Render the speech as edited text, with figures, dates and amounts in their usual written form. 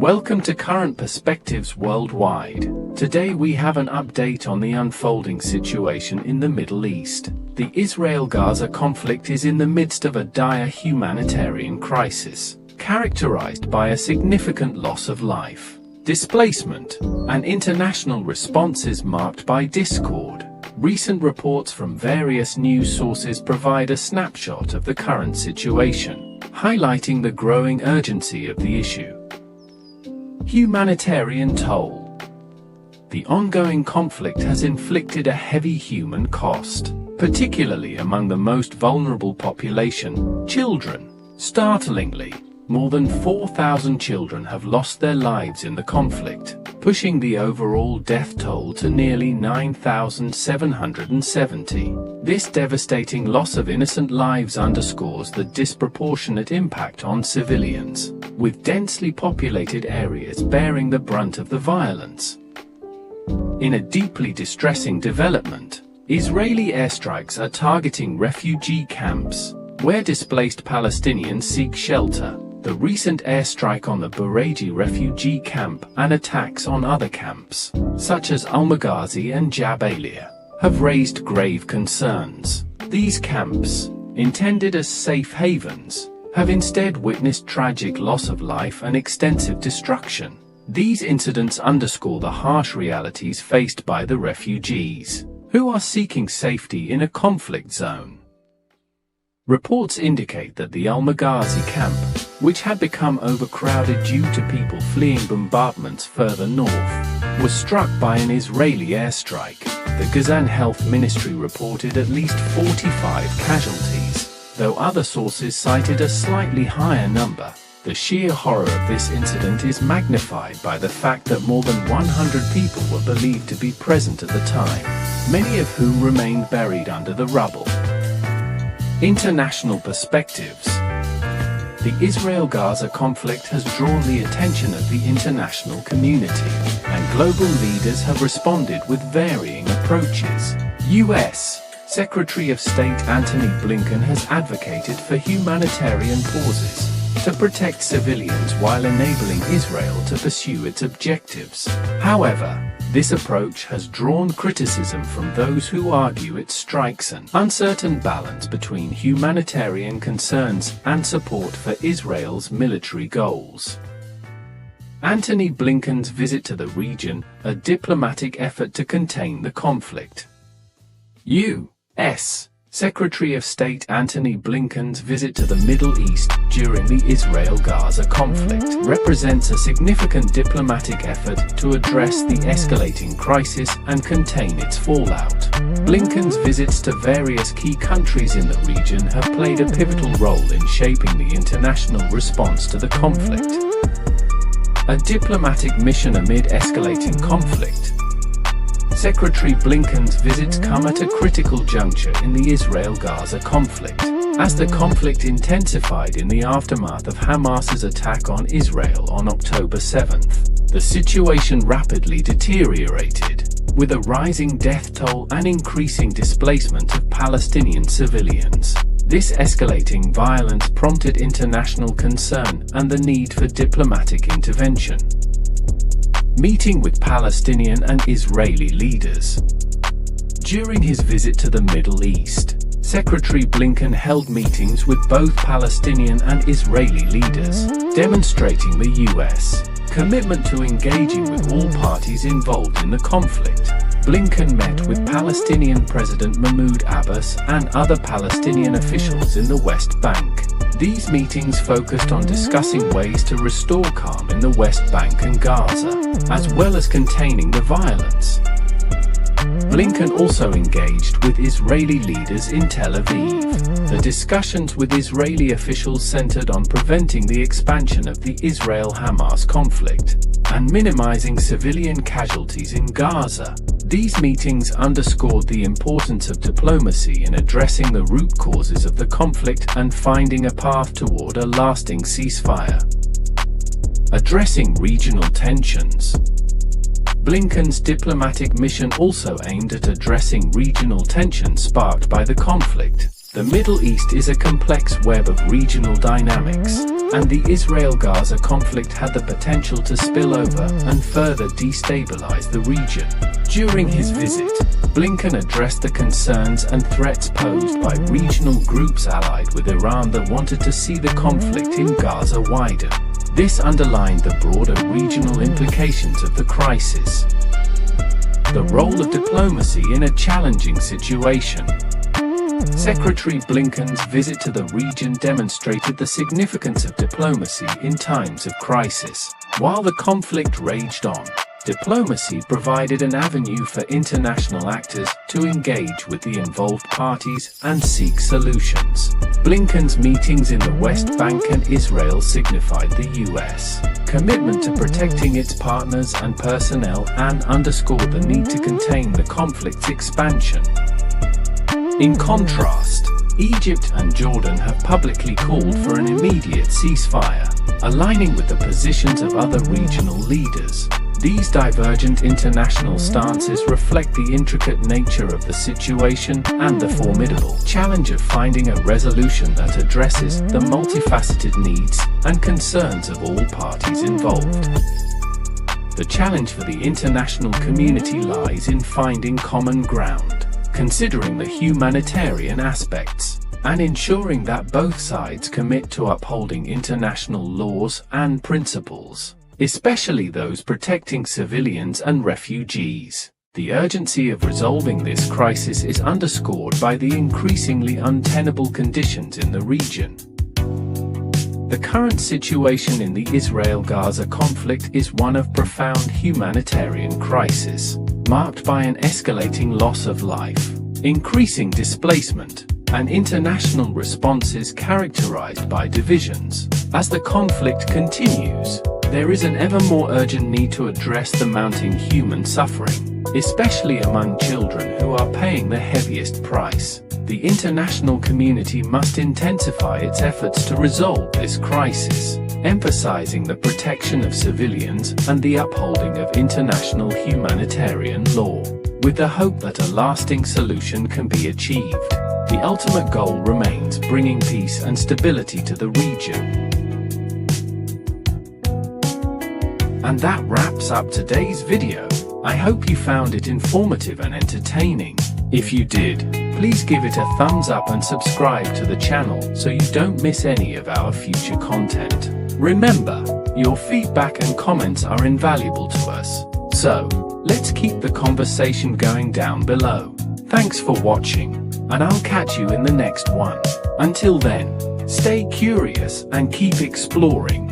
Welcome to Current Perspectives Worldwide. Today we have an update on the unfolding situation in the Middle East. The Israel-Gaza conflict is in the midst of a dire humanitarian crisis, characterized by a significant loss of life, displacement, and international responses marked by discord. Recent reports from various news sources provide a snapshot of the current situation, highlighting the growing urgency of the issue. Humanitarian toll. The ongoing conflict has inflicted a heavy human cost, particularly among the most vulnerable population, children. Startlingly, more than 4,000 children have lost their lives in the conflict, pushing the overall death toll to nearly 9,770. This devastating loss of innocent lives underscores the disproportionate impact on civilians, with densely populated areas bearing the brunt of the violence. In a deeply distressing development, Israeli airstrikes are targeting refugee camps, where displaced Palestinians seek shelter. The recent airstrike on the Bureiji refugee camp and attacks on other camps, such as Al-Maghazi and Jabalia, have raised grave concerns. These camps, intended as safe havens, have instead witnessed tragic loss of life and extensive destruction. These incidents underscore the harsh realities faced by the refugees, who are seeking safety in a conflict zone. Reports indicate that the Al-Maghazi camp, which had become overcrowded due to people fleeing bombardments further north, was struck by an Israeli airstrike. The Gazan Health Ministry reported at least 45 casualties, though other sources cited a slightly higher number. The sheer horror of this incident is magnified by the fact that more than 100 people were believed to be present at the time, many of whom remained buried under the rubble. International perspectives. The Israel-Gaza conflict has drawn the attention of the international community, and global leaders have responded with varying approaches. U.S. Secretary of State Antony Blinken has advocated for humanitarian pauses to protect civilians while enabling Israel to pursue its objectives. However, this approach has drawn criticism from those who argue it strikes an uncertain balance between humanitarian concerns and support for Israel's military goals. Antony Blinken's visit to the region, a diplomatic effort to contain the conflict. U.S. Secretary of State Antony Blinken's visit to the Middle East during the Israel-Gaza conflict represents a significant diplomatic effort to address the escalating crisis and contain its fallout. Blinken's visits to various key countries in the region have played a pivotal role in shaping the international response to the conflict. A diplomatic mission amid escalating conflict. Secretary Blinken's visits come at a critical juncture in the Israel-Gaza conflict, as the conflict intensified in the aftermath of Hamas's attack on Israel on October 7th. The situation rapidly deteriorated, with a rising death toll and increasing displacement of Palestinian civilians. This escalating violence prompted international concern and the need for diplomatic intervention. Meeting with Palestinian and Israeli leaders. During his visit to the Middle East, Secretary Blinken held meetings with both Palestinian and Israeli leaders, demonstrating the U.S. commitment to engaging with all parties involved in the conflict. Blinken met with Palestinian President Mahmoud Abbas and other Palestinian officials in the West Bank. These meetings focused on discussing ways to restore calm in the West Bank and Gaza, as well as containing the violence. Blinken also engaged with Israeli leaders in Tel Aviv. The discussions with Israeli officials centered on preventing the expansion of the Israel-Hamas conflict and minimizing civilian casualties in Gaza. These meetings underscored the importance of diplomacy in addressing the root causes of the conflict and finding a path toward a lasting ceasefire. Addressing regional tensions. Blinken's diplomatic mission also aimed at addressing regional tensions sparked by the conflict. The Middle East is a complex web of regional dynamics, and the Israel-Gaza conflict had the potential to spill over and further destabilize the region. During his visit, Blinken addressed the concerns and threats posed by regional groups allied with Iran that wanted to see the conflict in Gaza widen. This underlined the broader regional implications of the crisis. The role of diplomacy in a challenging situation. Secretary Blinken's visit to the region demonstrated the significance of diplomacy in times of crisis. While the conflict raged on, diplomacy provided an avenue for international actors to engage with the involved parties and seek solutions. Blinken's meetings in the West Bank and Israel signified the U.S. commitment to protecting its partners and personnel and underscored the need to contain the conflict's expansion. In contrast, Egypt and Jordan have publicly called for an immediate ceasefire, aligning with the positions of other regional leaders. These divergent international stances reflect the intricate nature of the situation and the formidable challenge of finding a resolution that addresses the multifaceted needs and concerns of all parties involved. The challenge for the international community lies in finding common ground, considering the humanitarian aspects, and ensuring that both sides commit to upholding international laws and principles, especially those protecting civilians and refugees. The urgency of resolving this crisis is underscored by the increasingly untenable conditions in the region. The current situation in the Israel-Gaza conflict is one of profound humanitarian crisis, marked by an escalating loss of life, increasing displacement, and international responses characterized by divisions. As the conflict continues, there is an ever more urgent need to address the mounting human suffering, especially among children who are paying the heaviest price. The international community must intensify its efforts to resolve this crisis, emphasizing the protection of civilians and the upholding of international humanitarian law, with the hope that a lasting solution can be achieved. The ultimate goal remains bringing peace and stability to the region. And that wraps up today's video. I hope you found it informative and entertaining. If you did, please give it a thumbs up and subscribe to the channel so you don't miss any of our future content. Remember, your feedback and comments are invaluable to us. So, let's keep the conversation going down below. Thanks for watching, and I'll catch you in the next one. Until then, stay curious and keep exploring.